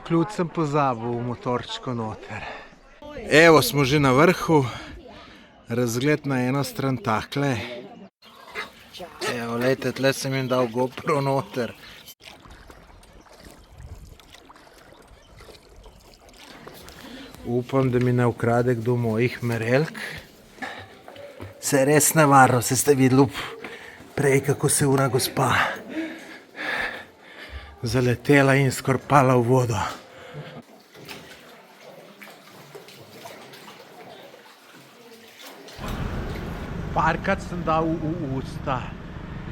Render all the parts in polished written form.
Ključ sem pozabil v motorčko noter. Evo, smo že na vrhu. Razgled na eno stran takle. Evo, lejte, tle sem jim dal GoPro noter. Upam, da mi ne ukrade kdo mojih merelk. Se je res nevarno, se ste videli prej, kako se ona gospa zaletela in skorpala v vodo. Parkrat sem dal v usta.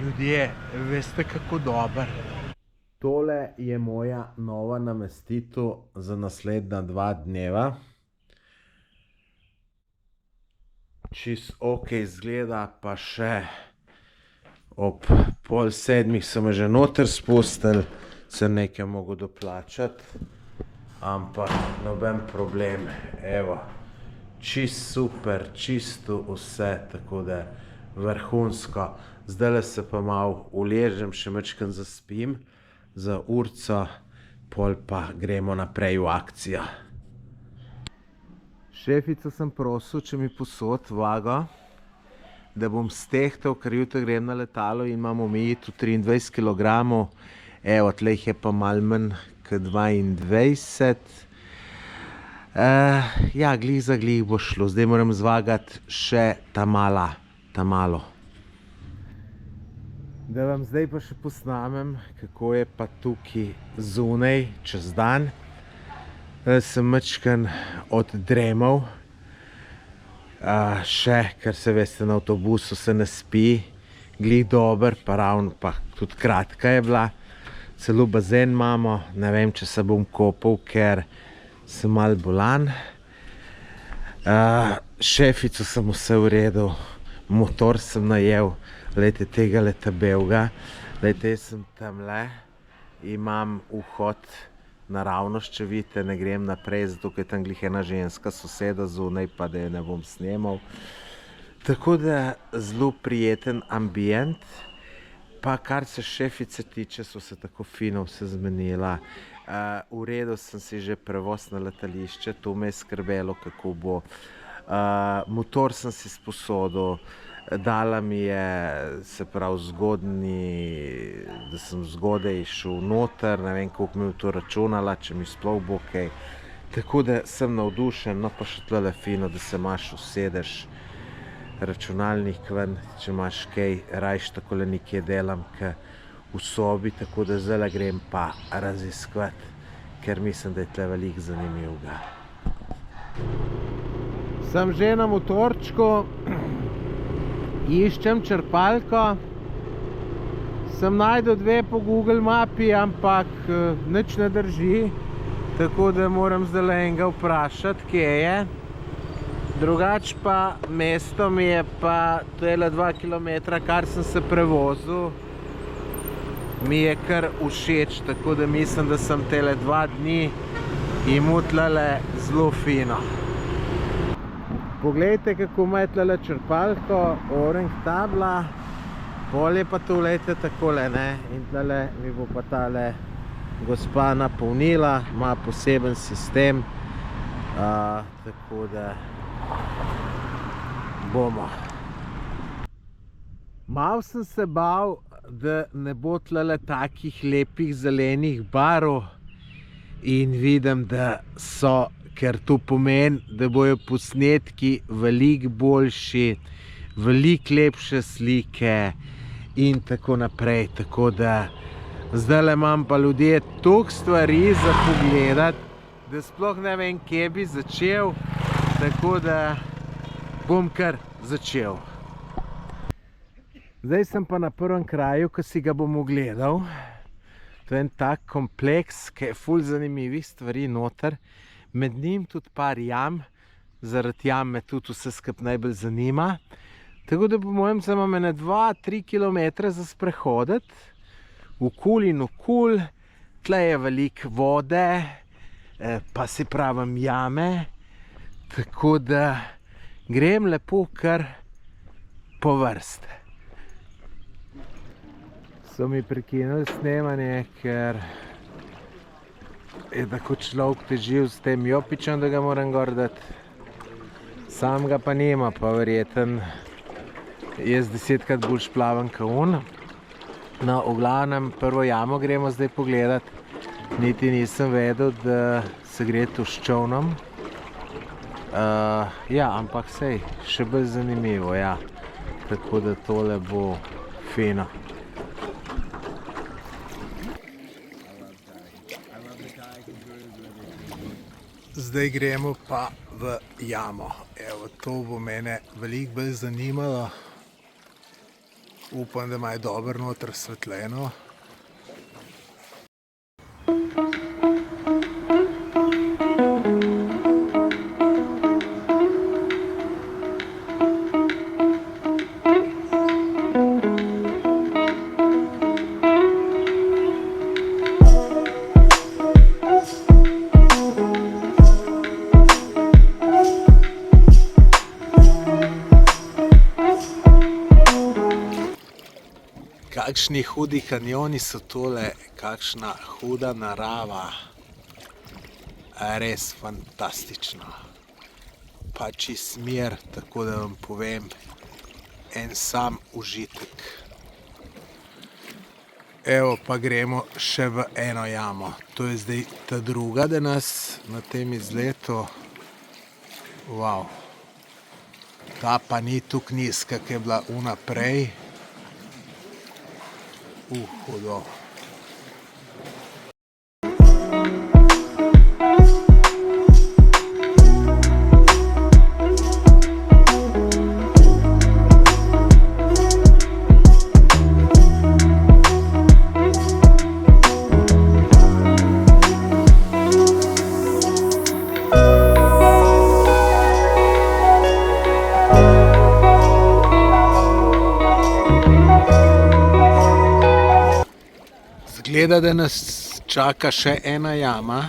Ljudje, veste kako dober. Tole je moja nova namestitev za naslednja 2 dneva. Čist ok izgleda, pa še ob 6:30 so me že noter spustili, sem nekaj mogel doplačati, ampak noben problem, evo, čist super, čisto vse, tako da vrhunsko. Zdajle se pa malo uležem, še majčkeno zaspim za urco, pol pa gremo naprej v akcijo. Šefico sem prosil, če mi posod vago, da bom stehtal, ker jutri grem na letalo in imam omejitev 23 kg. Evo, tle jih je pa malo manj kot 22. Ja, glih za glih bo šlo. Zdaj moram zvagati še ta malo. Da vam zdaj pa še posnamem, kako je pa tukaj zunaj čez dan. Sem majčkeno oddremal, še, ker se veste, na avtobusu se ne spi, glih dober, pa ravno pa tudi kratka je bila. Celo bazen imamo, ne vem, če se bom kopal, ker sem malo bolan. Šefico sem vse uredil, motor sem najel, glejte tega leta belga, glejte, jaz sem tamle, imam vhod naravnost, če vidite, ne grem naprej, zato ker je tam glih ena ženska soseda zunaj, pa da je ne bom snemal. Tako da zelo prijeten ambient, pa kar se šefice tiče, so se tako fino vse zmenila. Uredil sem si že prevoz na letališče, to me je skrbelo, kako bo. Motor sem si sposodil, dala mi je, se pravi, da sem zgodaj šel noter, ne vem, koliko mi je to računala, če mi sploh bo kaj. Tako da sem navdušen, no pa še tlele fino, da se imaš, usedeš računalnik ven, če imaš kaj, rajš takole nekje delam, ke v sobi, tako da zdajle grem pa raziskovati, ker mislim, da je tle veliko zanimivega. Sem že na motorčku, iščem črpalko, sem najdel 2 po Google mapi, ampak nič ne drži, tako da moram zdaj enega vprašati, kje je. Drugač pa mesto mi je pa tele 2 kilometra, kar sem se prevozil, mi je kar všeč, tako da mislim, da sem tele 2 dni imel tlele zelo fino. Poglejte, kako ima tlele črpalko, orange tabla, pol je pa to, lejte, takole, ne, in tlele mi bo pa tale gospa napolnila, ima poseben sistem, tako da bomo. Mal sem se bal, da ne bo tlele takih lepih zelenih barv in vidim, da so, ker to pomeni, da bojo posnetki veliko boljši, veliko lepše slike in tako naprej. Tako da zdajle imam pa ljudje toliko stvari za pogledati, da sploh ne vem, kje bi začel, tako da bom kar začel. Zdaj sem pa na prvem kraju, ki si ga bom ogledal. To je en tak kompleks, ki je ful zanimivih stvari noter. Med njim tudi par jam, zaradi jam me tudi vse skupaj najbolj zanima. Tako da po mojem se imam 2-3 km za sprehoditi, okoli in okoli, tle je veliko vode, pa si pravim jame, tako da grem lepo kar po vrste. So mi prekinili snemanje, ker je tako človek težil s tem jopičem, da ga moram gor dati. Sam ga pa nima, pa verjeten jaz 10krat bolj plavam kot on. No, v glavnem, prvo jamo gremo zdaj pogledat. Niti nisem vedel, da se gre tu s čovnom. Ja, ampak sej, še bolj zanimivo, ja. Tako da tole bo fino. Zdaj gremo pa v jamo. Evo, to bo mene veliko bolj zanimalo. Upam, da ima dobro noter svetljeno. Kakšni hudi kanjoni so tole, kakšna huda narava. Res fantastično. Pa čist mir, tako da vam povem, en sam užitek. Evo, pa gremo še v eno jamo. To je zdaj ta druga danes na tem izletu. Wow. Ta pa ni tukaj nizka, ki je bila unaprej. Hudo. Zgleda, da nas čaka še ena jama.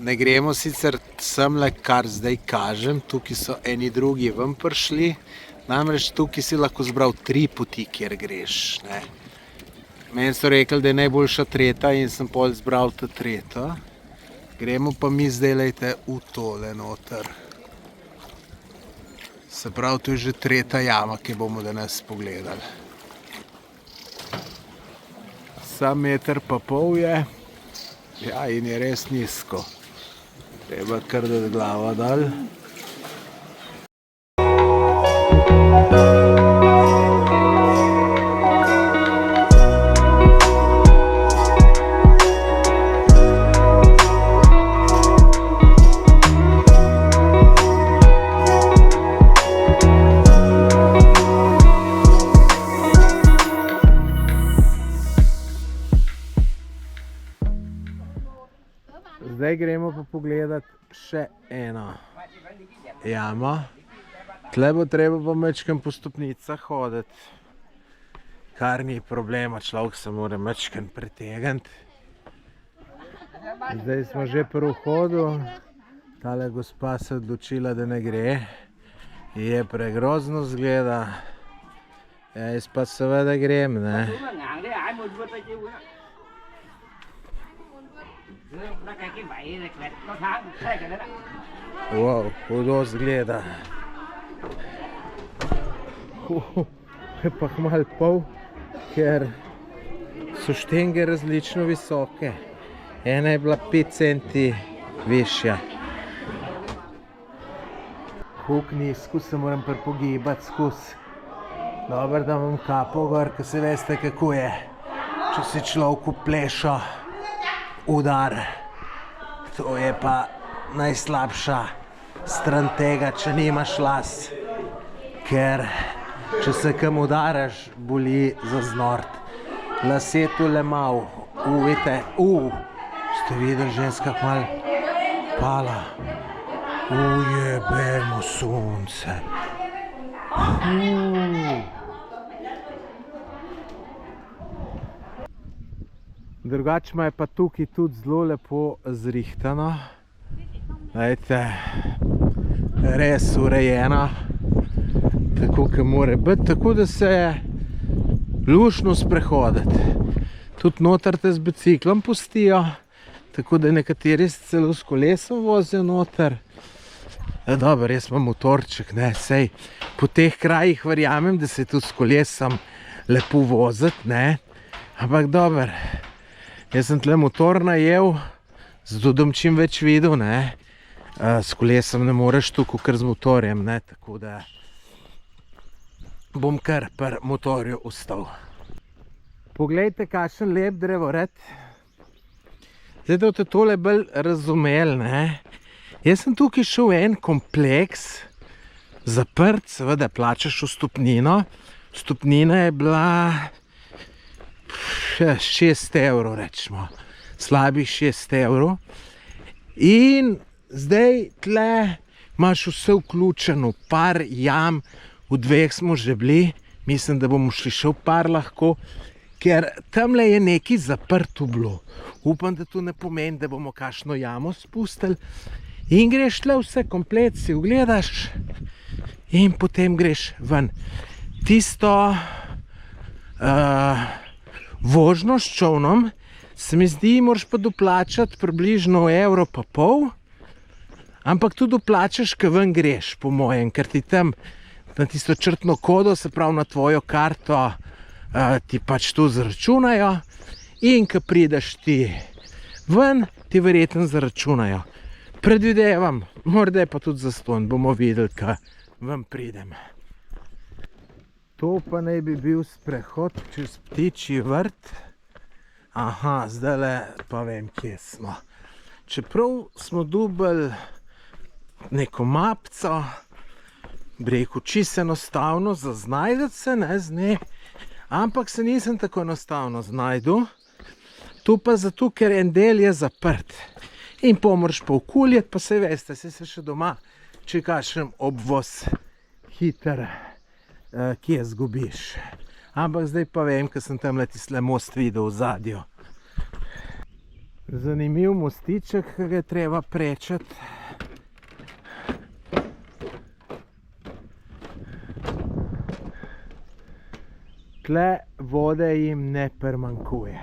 Ne gremo sicer semle, kar zdaj kažem. Tukaj so eni drugi ven prišli. Namreč tukaj si lahko zbral 3 poti, kjer greš. Ne. Meni so rekli, da je najboljša tretja in sem pol zbral ta tretjo. Gremo pa mi zdaj, lejte, v tole noter. Se pravi, to je že tretja jama, ki bomo danes pogledali. Sam 1,5 metra je, ja, in je res nizko. Treba kar dati glavo dol. Zdaj gremo pa pogledat še eno jamo. Tle bo treba pa majčkeno po stopnicah hoditi, kar ni problema, človek se mora majčkeno pretegniti. Zdaj smo že pri vhodu. Tale gospa se je odločila, da ne gre. Je pregrozno zgleda. Jaz pa seveda grem, ne. Wow, hudo zgleda. Je pa malo pol, ker so štenge različno visoke. Ena je bila 5 centi višja. Huk nizko se moram pripogibati skozi. Dobro, da imam kapo gor, ker se veste, kako je, če se človek vpleša. Udar. To je pa najslabša stran tega, če nimaš las. Ker če se kam udaraš, boli za znort. Las je tule mal. Vidite, ste videli ženska malo pala. Ujebemo sonce. Drugače ma je pa tukaj tudi zelo lepo zrihtano. Glejte, res urejeno, tako kot mora biti, tako da se je luštno sprehoditi. Tudi noter te z biciklom pustijo, tako da nekateri celo s kolesom vozijo noter. Dobro, res imam motorček, ne, sej po teh krajih verjamem, da se tudi s kolesom lepo voziti, ne, ampak dobro, jaz sem tle motor najel, zato da bom čim več videl, ne, s kolesom ne moreš tu, kakor z motorjem, ne, tako da bom kar pri motorju ostal. Poglejte, kakšen lep drevored. Zdaj, da boste tole bolj razumeli, ne. Jaz sem tukaj šel v en kompleks, zaprt, seveda plačaš vstopnino. Vstopnina je bila 6 evrov, rečemo, slabih 6 evrov. In zdaj tle imaš vse vključeno, par jam, v 2 smo že bili, mislim, da bomo šli še v par lahko, ker tamle je nekaj zaprto bilo. Upam, da to ne pomeni, da bomo kakšno jamo spustili. In greš tle vse komplet, si ogledaš in potem greš ven. Tisto vožnjo s čolnom se mi zdi, moraš pa doplačati približno 1,5 evra, ampak tudi doplačaš, ko ven greš, po mojem, ker ti tam na tisto črtno kodo, se pravi na tvojo karto, ti pač to zaračunajo in ko prideš ti ven, ti verjetno zaračunajo. Predvidevam, morda je pa tudi zastonj, bomo videli, ko ven pridem. To pa naj bi bil sprehod čez ptičji vrt. Aha, zdajle pa vem, kje smo. Čeprav smo dobili neko mapco, bi rekel, čisto enostavno za znajdeti se, ne z nje, ampak se nisem tako enostavno znajdel. To pa zato, ker en del je zaprt. In moraš pa okuljati, pa saj veste, saj se še doma, če kakšen obvoz hiter, kje zgubiš. Ampak zdaj pa vem, ker sem tamle tisle most videl v zadju. Zanimiv mostiček, ki ga je treba prečati. Tle vode jim ne primanjkuje.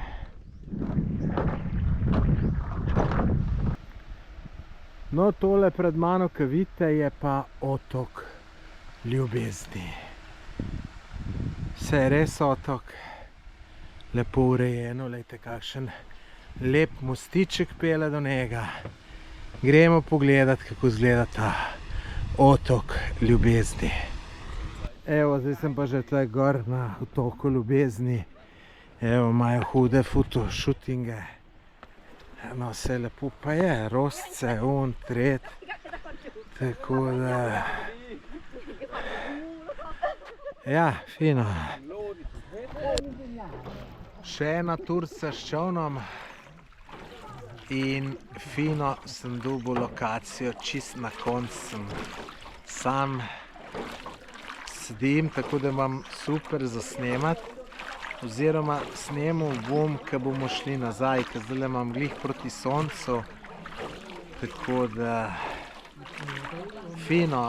No, tole pred mano, ko vidite, je pa otok Ljubezni. Vse je res otok, lepo urejeno, glejte, kakšen lep mostiček pele do njega. Gremo pogledati, kako izgleda ta otok Ljubezni. Evo, zdaj sem pa že tle gor na otoku Ljubezni. Evo, imajo hude fotoshootinge. No, vse lepo pa je, rostce, tret, tako da... Ja, fino. Še ena turca s čolnom in fino sem dobil lokacijo, čist na koncu sam sedim, tako da imam super za snemati. Oziroma snemal bom, ko bomo šli nazaj, ker zdaj imam glih proti soncu, tako da fino.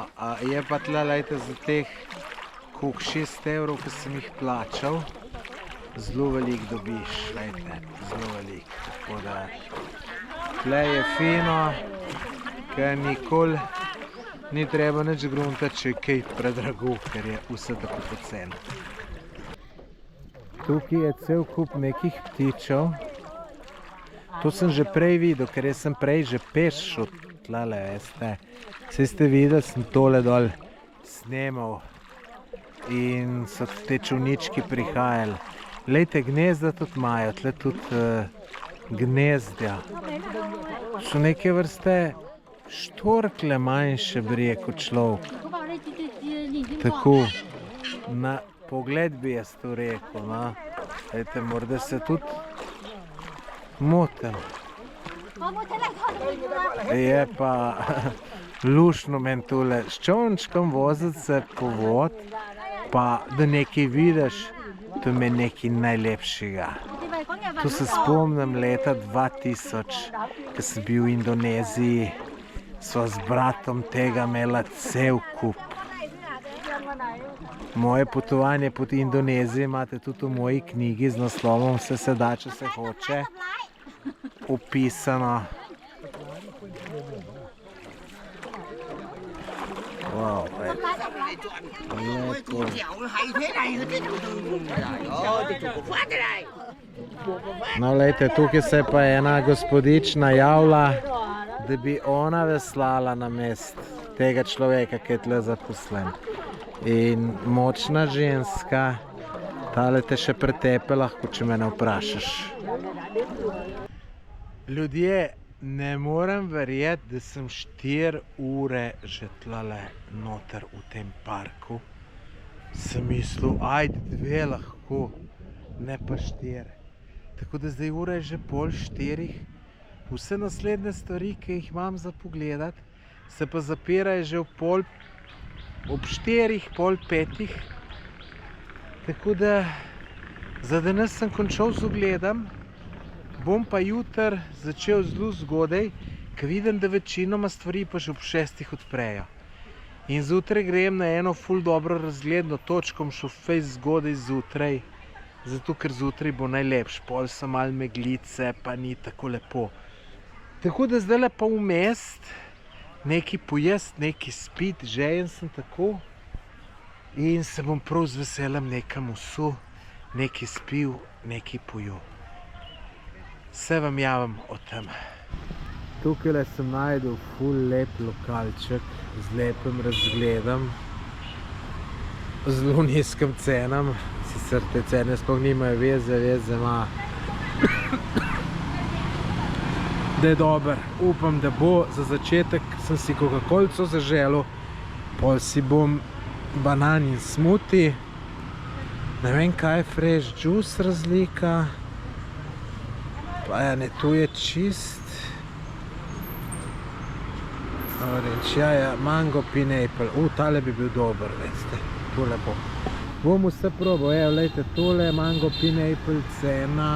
Je pa tle, lejte, za teh 6 evrov, ki sem jih plačal, zelo veliko dobiš, lejte, zelo veliko, tako da tle je fino, ker nikoli ni treba nič gruntati, če je kaj predrago, ker je vse tako poceni. Tukaj je cel kup nekih ptičev. To sem že prej videl, ker jaz sem prej že peš šel tlele, veste. Saj ste videli, sem tole dol snemal in so te čolnički prihajali. Lejte, gnezda tudi imajo, tle tudi gnezdja. So neke vrste štorkle manjše, bi rekel človek. Tako, na pogled bi jaz to rekel, no. Lejte, morda se tudi motim. Je pa luštno meni tole s čolničkom voziti se po vod, pa da nekaj vidiš, to je meni nekaj najlepšega. To se spomnim leta 2000, ko sem bil v Indoneziji, sva z bratom tega imela cel kup. Moje potovanje po Indoneziji imate tudi v moji knjigi z naslovom Vse se da, če se hoče. opisano. Wow, lepo. No, lejte, tukaj se pa ena gospodična javila, da bi ona veslala na mest tega človeka, ki je tle zaposlen. In močna ženska, tale te še pretepe lahko, če me ne vprašaš. Ljudje, ne morem verjeti, da sem 4 ure že tlele noter v tem parku. Sem mislil, ajde 2 lahko, ne pa 4. Tako da zdaj ura je že pol 4. Vse naslednje stvari, ki jih imam za pogledat, se pa zapirajo že ob 4, pol 5. Tako da za danes sem končal z ogledom. Bom pa jutri začel zelo zgodaj, ker vidim, da večinoma stvari pa že ob 6 odprejo. In zjutraj grem na eno ful dobro razgledno točko, bom šel fejst zgodaj zjutraj, zato ker zjutraj bo najlepš, pol so malo meglice, pa ni tako lepo. Tako da zdaj pa vmes nekaj pojest, nekaj spit, žejen sem tako. In se bom prav z veseljem nekam usul, nekaj spil, nekaj pojel. Vse vam javim o tem. Tukaj sem najdel ful lep lokalček z lepim razgledom, zelo nizkim cenam, sicer te cene sploh nimajo veze ima, da je dober. Upam, da bo. Za začetek sem si Coca-Colco zaželil, pol si bom banan in smuti, ne vem kaj je fresh juice razlika. Pa ja, ne, tu je čist. Orange, ja, mango pineapple. Tale bi bil dober, veste. Tole bo. Bom vse probal, evo, lejte, tole mango pineapple cena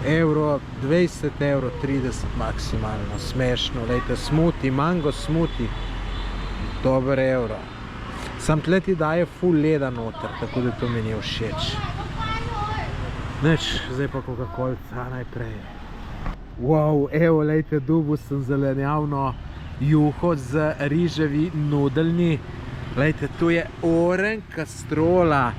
€20, €30 maksimalno, smešno. Lejte, smuti, mango smuti, dober evro. Sam tle ti daje ful leda noter, tako da to mi ni všeč. Nič, zdaj pa Coca-Colca najprej. Wow, evo, lejte, dobil sem zelenjavno juho z riževi nudelni. Lejte, tu je oren kastrola,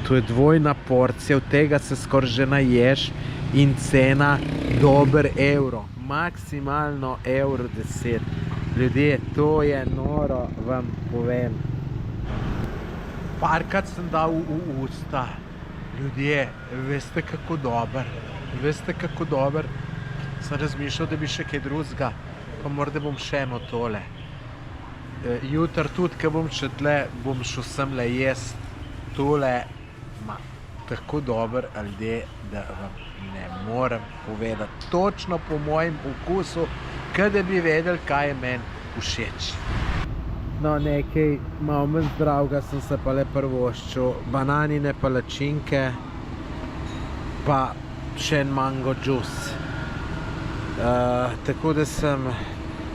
tu je dvojna porcija, od tega se skoraj že naješ in cena dober evro, maksimalno €10. Ljudje, to je noro, vam povem. Parkrat sem dal v usta. Ljudje, veste kako dober, sem razmišljal, da bi še kaj drugega, pa morda bom še eno tole. Jutri tudi, ko bom še tle, bom šel semle jest tole, tako dober, ljudje, da vam ne morem povedati. Točno po mojem okusu, kot da bi vedeli, kaj je meni všeč. No, nekaj malo manj zdravega sem se pa le privoščil, bananine palačinke, pa še en mango juice. Tako da sem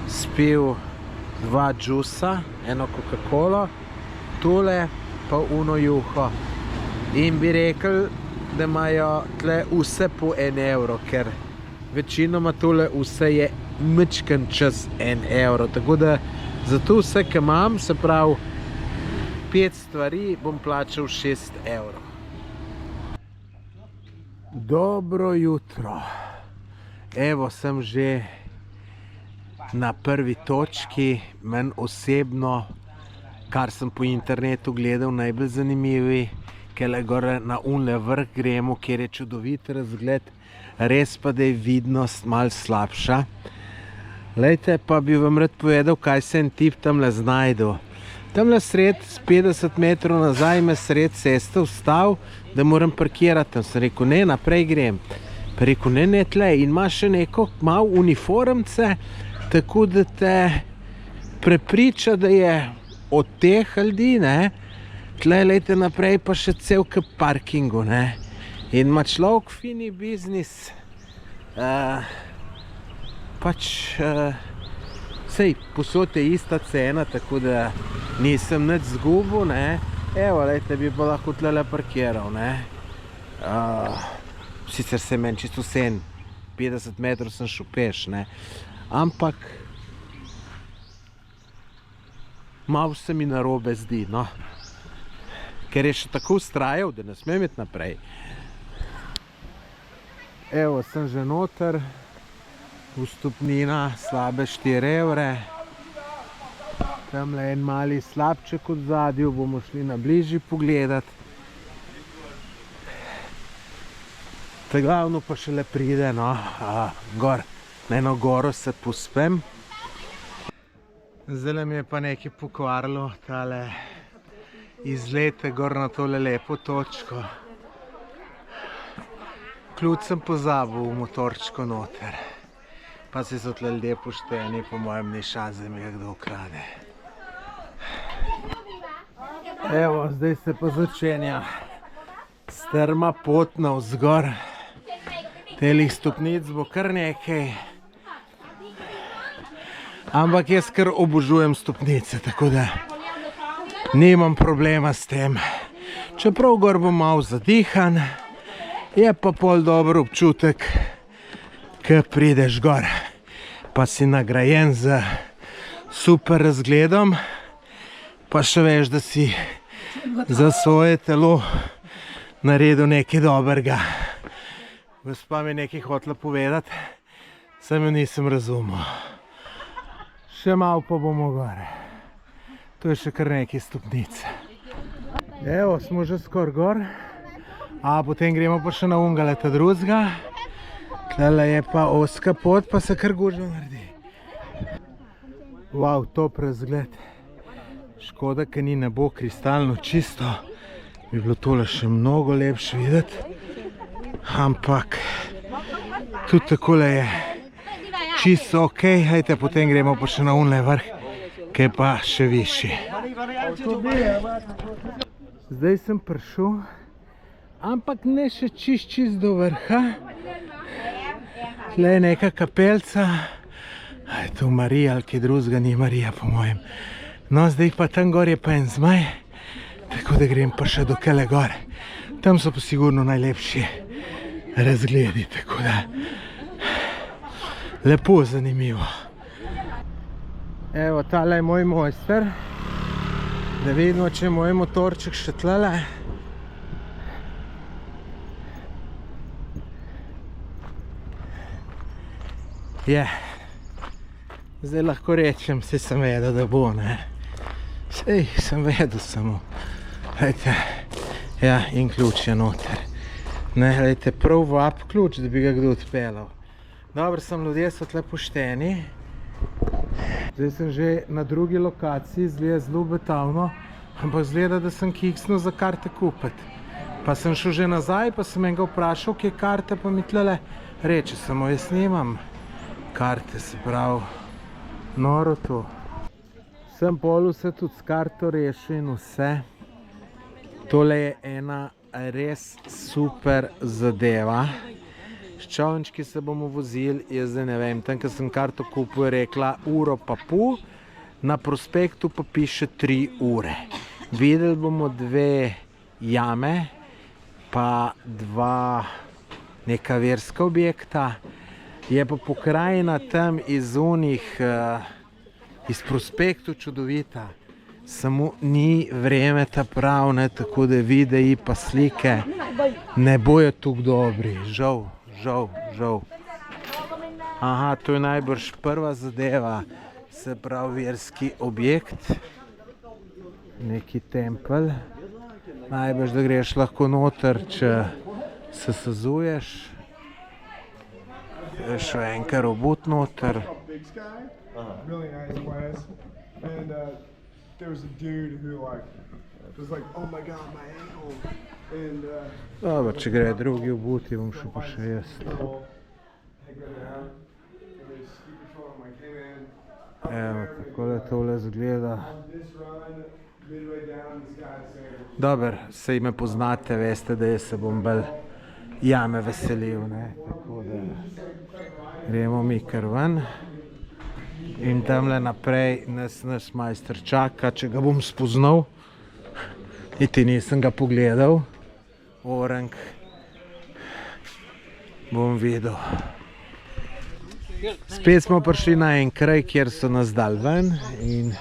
spil 2 džusa, eno Coca-Colo, tole pa uno juho. In bi rekel, da imajo tle vse po €1, ker večinoma tole vse je mičken čez €1. Tako da za to vse, ki imam, se pravi 5 stvari, bom plačal €6. Dobro jutro. Evo, sem že na prvi točki. Meni osebno, kar sem po internetu gledal, najbolj zanimivi, ker le gore na unle vrh gremo, kjer je čudovit razgled, res pa da je vidnost malo slabša. Lejte, pa bi vam rad povedal, kaj se en tip tamle znajdel. Tamle sred, z 50 metrov nazaj, me sred ceste vstal, da moram parkirati. Tam sem rekel, ne, naprej grem. Pa rekel, ne, tle. In ima še neko malo uniformce, tako da te prepriča, da je od teh ljudi, ne. Tle, lejte, naprej pa še cel kup parkingu, ne. In ima človek fini biznis. Pač, sej, posod je ista cena, tako da nisem nič zgubil, ne. Evo, lejte, bi pa lahko tlele parkiral, ne. sicer se je meni čisto vseeno, 50 metrov sem šel peš, ne. Ampak malo se mi narobe zdi, no. Ker je še tako vztrajal, da ne smem iti naprej. Evo, sem že noter, vstopnina slabe 4 evre. Tamle en mali slabček od zadju, bomo šli na bližji pogledat. Ta glavno pa šele pride, no, gor, na eno goro se pospem. Zdaj mi je pa nekaj pokvarilo, tale izlete gor na tole lepo točko. Ključ sem pozabil v motorčko noter. Pa si so tle ljudje pošteni, po mojem ni šans, da mi ga kdo ukrade. Evo, zdaj se pa začenja strma pot navzgor. Telih stopnic bo kar nekaj. Ampak jaz kar obožujem stopnice, tako da nimam problema s tem. Čeprav gor bom malo zadihan, je pa pol dober občutek, ko prideš gor, pa si nagrajen z super razgledom, pa še veš, da si za svoje telo naredil nekaj dobrega. Gospa mi je nekaj hotela povedati, sem jo nisem razumel. Še malo pa bomo gore. To je še kar nekaj stopnic. Evo, smo že skoraj gor. Potem gremo pa še na ungaleta drugega. Tlele je pa oska pot, pa se kar gužva naredi. Wow, top razgled. Škoda, ker ni nebo kristalno čisto. Bi bilo tole še mnogo lepše videti. Ampak tudi takole je čisto okej. Hajte, potem gremo pa še na unle vrh, ki je pa še višji. Zdaj sem prišel, ampak ne še čist do vrha. Tle je neka kapelca. Je to Marija, ali kaj drugega ni Marija, po mojem. No, zdaj pa tam gor je pa en zmaj, tako da grem pa še do kele gor. Tam so pa sigurno najlepši razgledi, tako da lepo, zanimivo. Evo, tale je moj mojster. Da vidimo, če je moj motorček še tlele. Je. Zdaj lahko rečem, saj sem vedel, da bo, ne. Saj sem vedel samo. Glejte, ja, in ključ je noter. Ne, glejte, prav vab ključ, da bi ga kdo odpeljal. Dobro, sem, ljudje so tle pošteni. Zdaj sem že na drugi lokaciji, izgleda zelo obetavno, ampak izgleda, da sem kiksnil za karte kupiti. Pa sem šel že nazaj, pa sem enega vprašal, kje karte, pa mi tlele reče, samo jaz nimam karte, se pravi, noro to. Sem pol vse tudi s karto rešil in vse. Tole je ena res super zadeva. S čovnički se bomo vozili, jaz zdaj ne vem, tam, ko sem karto kupil, je rekla uro pa pol, na prospektu pa piše 3 ure. Videli bomo 2 jame, pa 2 neka verska objekta. Je pa pokrajina tam iz unih, iz prospektu čudovita. Samo ni vreme ta prav, ne, tako da videi pa slike ne bojo tukaj dobri, žal. Aha, to je najbrž prva zadeva, se pravi verski objekt, neki tempelj. Najbrž, da greš lahko noter, če se sezuješ. Je še enka robot noter. Dobro, če gre drugi obuti, bom šel pa še jaz. Evo, takole tole zgleda. Dober, sej me poznate, veste, da jaz se bom bolj jame veselil, ne, tako da gremo mi kar ven. In tamle naprej nas naš majster čaka, če ga bom spoznal. Niti nisem ga pogledal. Orang. bom videl. Spet smo prišli na en kraj, kjer so nas dali ven in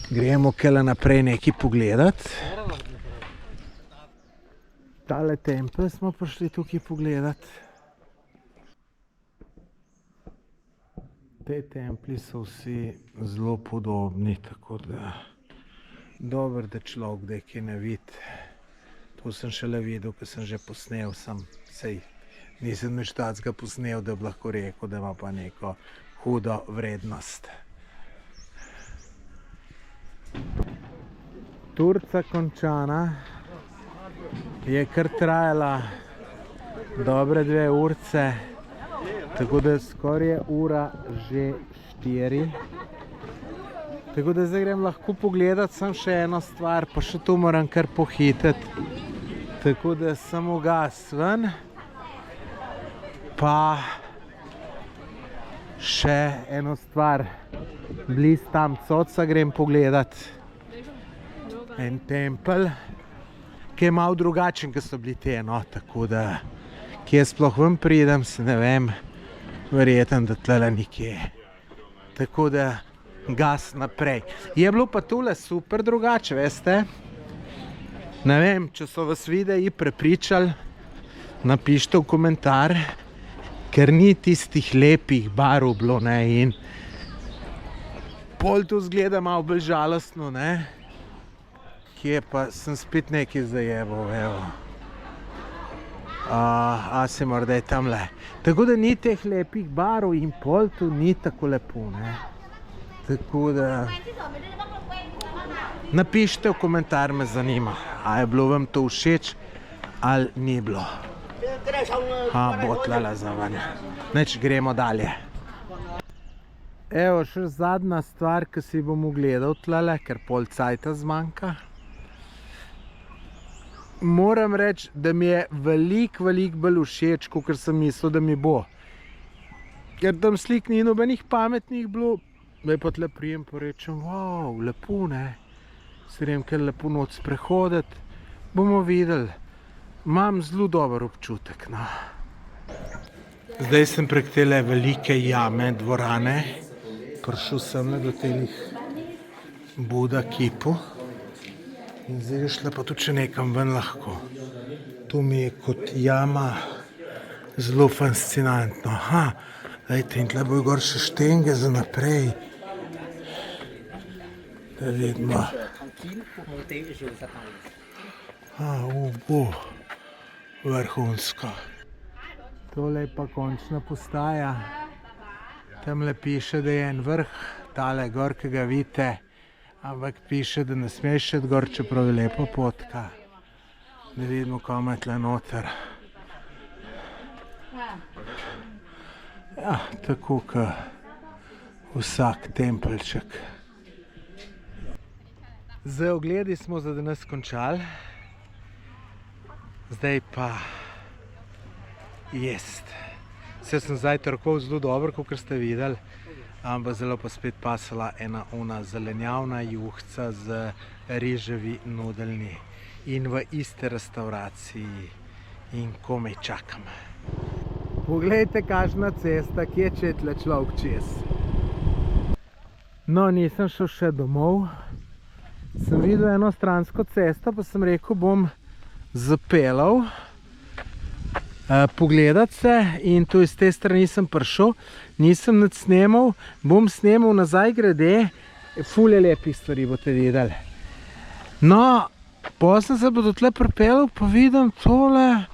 gremo kele naprej nekaj pogledati. Tale tempelj smo prišli tukaj pogledati. Te templji so vsi zelo podobni, tako da dobro, da človek da kaj ne vidi. To sem šele videl, ko sem že posnel, nisem nič takega posnel, da bi lahko rekel, da ima pa neko hudo vrednost. Turca končana je kar trajala dobre 2 urce, tako da skoraj je ura že 4. Tako da zdaj grem lahko pogledati sem še eno stvar, pa še to moram kar pohititi. Tako da sem ugas ven, pa še eno stvar, bliz tam coca grem pogledati. En tempelj, ki je malo drugačen, kot so bili te, no, tako da, kje sploh ven pridem, se ne vem, verjetno, da tlele nikje. Tako da, gas naprej. Je bilo pa tole super drugače, veste? Ne vem, če so vas videi prepričali, napišite v komentar, ker ni tistih lepih barv bilo, ne, in pol to zgleda malo bolj žalostno, ne? Kje pa sem spet nekaj zajebal, evo. A se morda je tamle. Tako da ni teh lepih barv in pol to ni tako lepo, ne? Tako da napišite v komentar, me zanima, a je bilo vam to všeč ali ni bilo. Bo tlele za ven. Neč, gremo dalje. Evo, še zadnja stvar, ki si bom ugledal tlele, ker pol cajta zmanjka. Moram reči, da mi je veliko bolj všeč, kakor sem mislil, da mi bo. Ker tam slik ni nobenih pametnih bilo, da pa tle prijem pa rečem, wow, lepo, ne? Se grem kar lepo noč sprehoditi, bomo videli. Imam zelo dober občutek, no. Zdaj sem prek tele velike jame, dvorane, prišel sem do telih Buda kipu in zdaj je šla pa tudi še nekam ven lahko. To mi je kot jama zelo fascinantno. Dajte, in tle bojo gor še štenge za naprej. Da vidimo. Vrhunsko. Tole je pa končna postaja. Tamle piše, da je en vrh, tale gor, ki ga vidite, ampak piše, da ne smeš šeti gor, čeprav je lepa potka. Da vidimo, kam je tle noter. Ja, tako kot vsak tempeljček. Z ogledi smo za danes končali. Zdaj pa jest. Se sem zajtrkoval zelo dobro, kakor ste videli, ampak zelo pa spet pasala ena ona zelenjavna juhca z riževi nudeljni in v iste restauraciji in komaj čakam. Poglejte, kakšna cesta, kje če je tle človek čez. No, nisem šel še domov. Sem videl eno stransko cesto, pa sem rekel, bom zapeljal pogledati se in tu iz te strani sem prišel, nisem nič snemal, bom snemal nazaj grede, ful je lepih stvari, boste videli. No, potem sem se pa do tle pripeljal, pa vidim tole,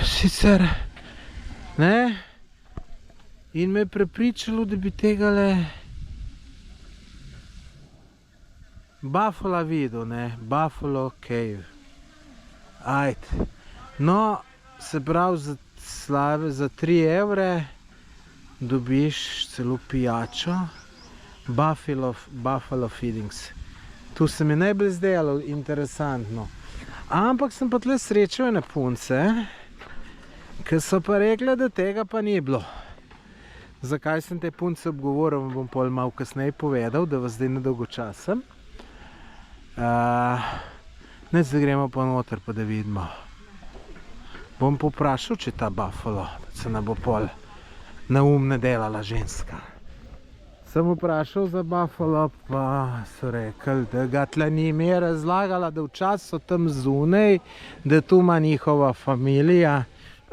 sicer, ne, in me je prepričalo, da bi tegale Buffalo videl, ne, Buffalo Cave. Ajde. No, se pravi, za 3 evre dobiš celo pijačo. Buffalo Feedings. Tu se mi najbolj zdelo interesantno. Ampak sem pa tle srečal ene punce, ki so pa rekli, da tega pa ni bilo. Zakaj sem te punce obgovoril, vam bom pol malo kasneje povedal, da vas zdaj ne dolgočasem. Zdaj gremo pa noter, pa da vidimo. Bom poprašal, če ta buffalo, da se ne bo pol neumne delala ženska. Sem vprašal za buffalo, pa so rekli, da ga tle ni ime razlagala, da včasih so tam zunaj, da tu ima njihova familija.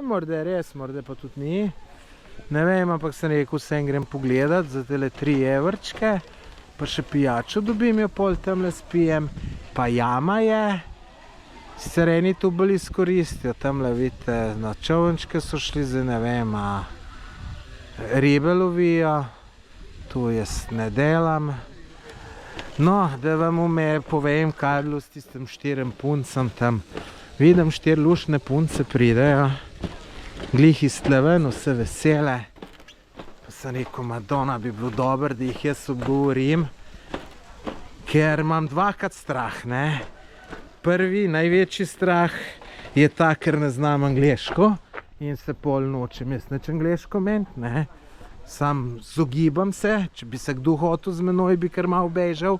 Morda je res, morda pa tudi ni. Ne vem, ampak sem rekel, vsem grem pogledat za tele 3 evrčke, pa še pijačo dobim, jo pol tamle spijem, pa jama je. Sicer eni tu bolj izkoristijo, tamle vidite, na čovnčke so šli, zdaj ne vem, ribe lovijo, tu jaz ne delam. No, da vam povem, kaj je bilo s tistim 4 puncem tam. Vidim, 4 luštne punce pridejo, glih iz tle ven, vse vesele. Pa sem rekel, Madonna, bi bilo dobro, da jih jaz obgovorim, ker imam dvakrat strah, ne. Prvi, največji strah je ta, ker ne znam angleško in se pol nočem jaz nič angleško ment, ne. Sam zogibam se, če bi se kdo hotel z menoj, bi kar malo bežal.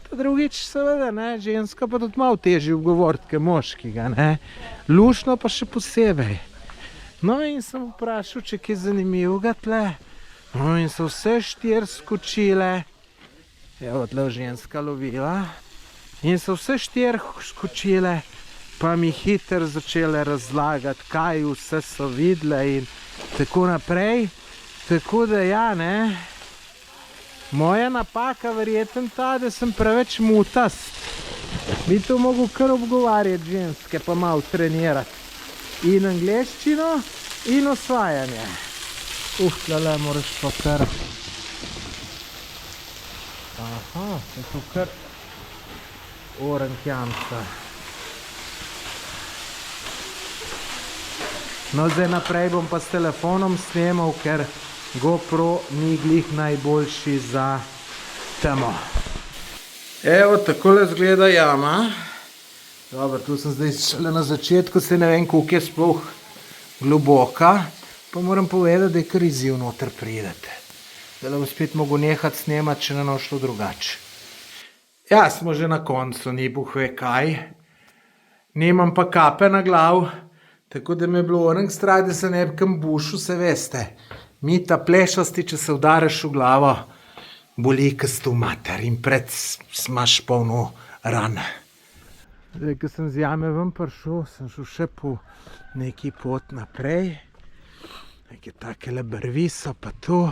Ta drugič, seveda, ne, ženska pa tudi malo težje ugovoriti, ke moškega, ne. Luštno pa še posebej. No in sem vprašal, če kaj zanimivega tle. No in so vse 4 skočile. Evo, tle ženska lovila. In so vse 4 skočile, pa mi hitro začele razlagati, kaj vse so videle in tako naprej. Tako da ja, ne. Moja napaka verjetno ta, da sem preveč mutast. Bi to mogel kar obgovarjati ženske, pa malo trenirati. In angleščino, in osvajanje. Tlele moraš pa kar. Aha, je to kar oranjkjanca. No, zdaj naprej bom pa s telefonom snemal, ker GoPro ni glih najboljši za temo. Evo, takole izgleda jama. Dobro, tu sem zdaj šele na začetku, se ne vem, koliko je sploh globoka. Pa moram povedati, da je kar izziv noter pridete. Zdaj bom spet mogel nehati snemati, če ne bo šlo drugače. Ja, smo že na koncu, ni buh ve kaj. Nimam pa kape na glav, tako da me je bilo oranj strah, da se ne bi kam bušil, se veste. Mi ta plešasti, če se udariš v glavo, boli kastu mater in pred smaš polno ran. Zdaj, ko sem z jame ven prišel, sem šel še po neki pot naprej. Neke takele brvi so pa tu.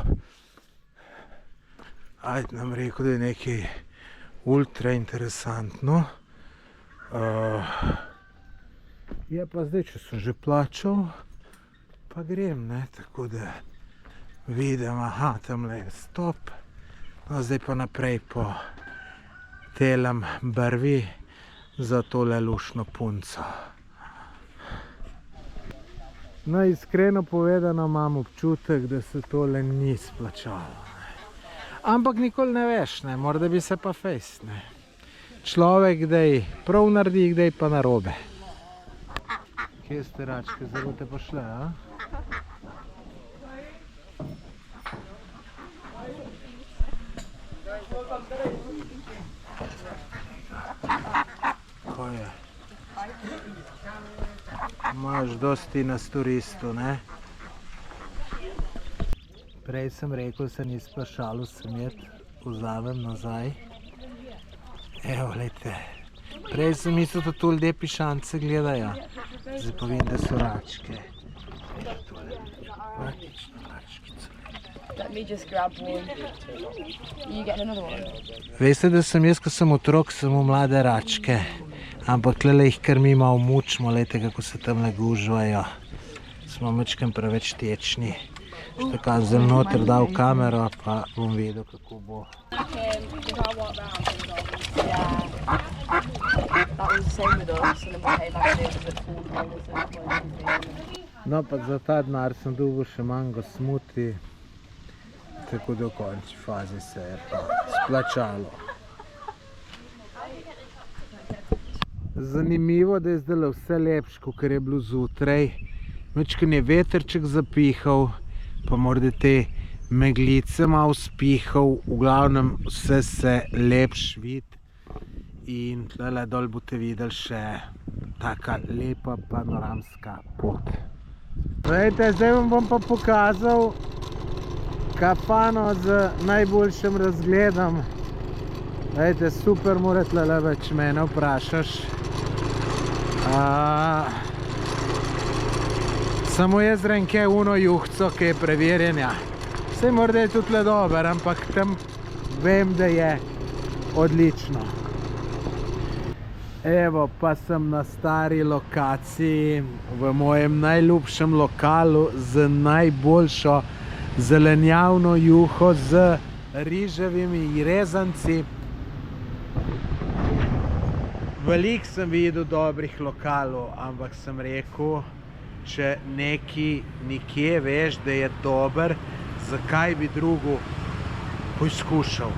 Ajde nam rekel, da je nekaj ultra interesantno. Je pa zdaj, če sem že plačal, pa grem, ne, tako da vidim, aha, tamle je stop. No, zdaj pa naprej po telem brvi za tole luštno punco. No, iskreno povedano imam občutek, da se tole ni splačalo. Ampak nikoli ne veš, ne, morda bi se pa fejst, ne. Človek kdaj prav naredi, kdaj pa narobe. Kje ste račke, zdaj boste pa šle, a? Ko je? Imaš dosti nas turistov, ne? Prej sem rekel, se ni splašalo semet, vzamem nazaj. Evo, glejte. Prej sem mislil, da tu ljudje pišance gledajo. Zdaj pa vem, da so račke. Evo, tole. Praktično račkico. Let me just grab one. You get another one? Veste, da sem jaz, ko sem otrok, sem v mlade račke. Ampak tlele jih kar mi malo mučimo, glejte, kako se tamle gužvajo. Smo mačkam preveč tečni. Še tako zelo noter dal kamero, pa bom vedel, kako bo. No, pa za ta denar sem dobil še mango smuti, tako da v končni fazi se je pa splačalo. Zanimivo, da je zdaj vse lepše, kakor je bilo zjutraj. Majčkeno je vetrček zapihal, pa morda te meglice malo spihal, v glavnem vse se lepš vidi. In tlele dol boste videli še taka lepa panoramska pot. Glejte, zdaj vam bom pa pokazal kafano z najboljšim razgledom. Glejte, super mora tlele več mene vprašaš. Samo jaz renke uno juhco, ki je preverjenja. Sej morda je tudi dober, ampak tam vem, da je odlično. Evo, pa sem na stari lokaciji, v mojem najljubšem lokalu z najboljšo zelenjavno juho z riževimi rezanci. Veliko sem videl dobrih lokalov, ampak sem rekel, če nekje veš, da je dober, zakaj bi drugo poizkušal.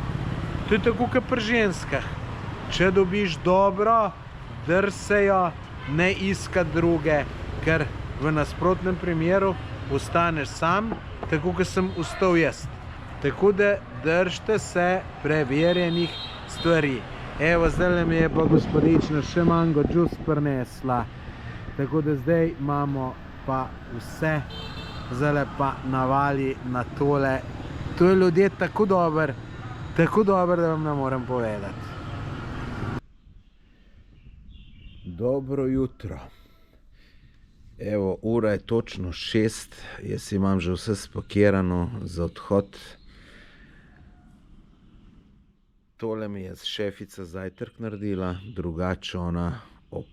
To je tako kot pri ženskah. Če dobiš dobro, drsejo, ne iskat druge, ker v nasprotnem primeru ostaneš sam, tako kot sem ostal jaz. Tako da držite se preverjenih stvari. Evo, zdaj mi je pa gospodična še mango džus prinesla. Tako da zdaj imamo pa vse, zdaj pa navali na tole. To je ljudje tako dober, da vam ne morem povedati. Dobro jutro. Evo, ura je točno 6, jaz imam že vse spakirano za odhod. Tole mi je šefica zajtrk naredila, drugače ona ob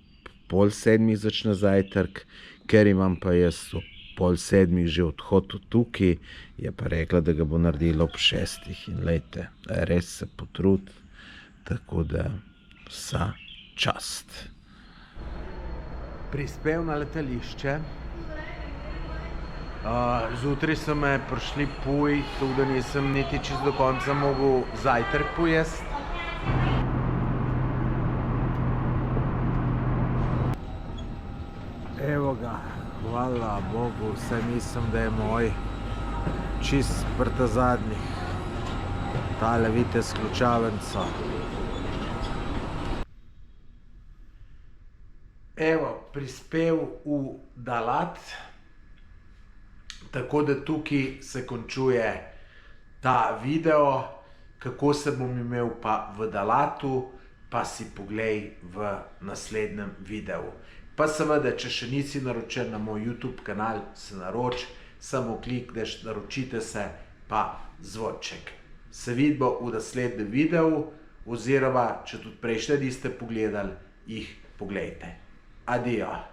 6:30 začne zajtrk, ker imam pa jaz ob 6:30 že odhod od tukaj, je pa rekla, da ga bo naredila ob 6. In lejte, res se potrudi, tako da vsa čast. Prispel na letališče. Zjutraj so me prišli puj, tako da nisem niti čisto do konca mogel zajtrk pojesti. Evo ga, hvala Bogu, vse mislim, da je moj čist prta zadnjih. Tale vidite s ključavnico. Evo, prispel v Dalat. Tako da tukaj se končuje ta video, kako se bom imel pa v Dalatu, pa si poglej v naslednjem videu. Pa seveda, če še nisi naročen na moj YouTube kanal, se naroč, samo klikneš, naročite se, pa zvonček. Se vidimo v naslednjem videu, oziroma, če tudi prejšnje niste pogledali, jih poglejte. Adijo.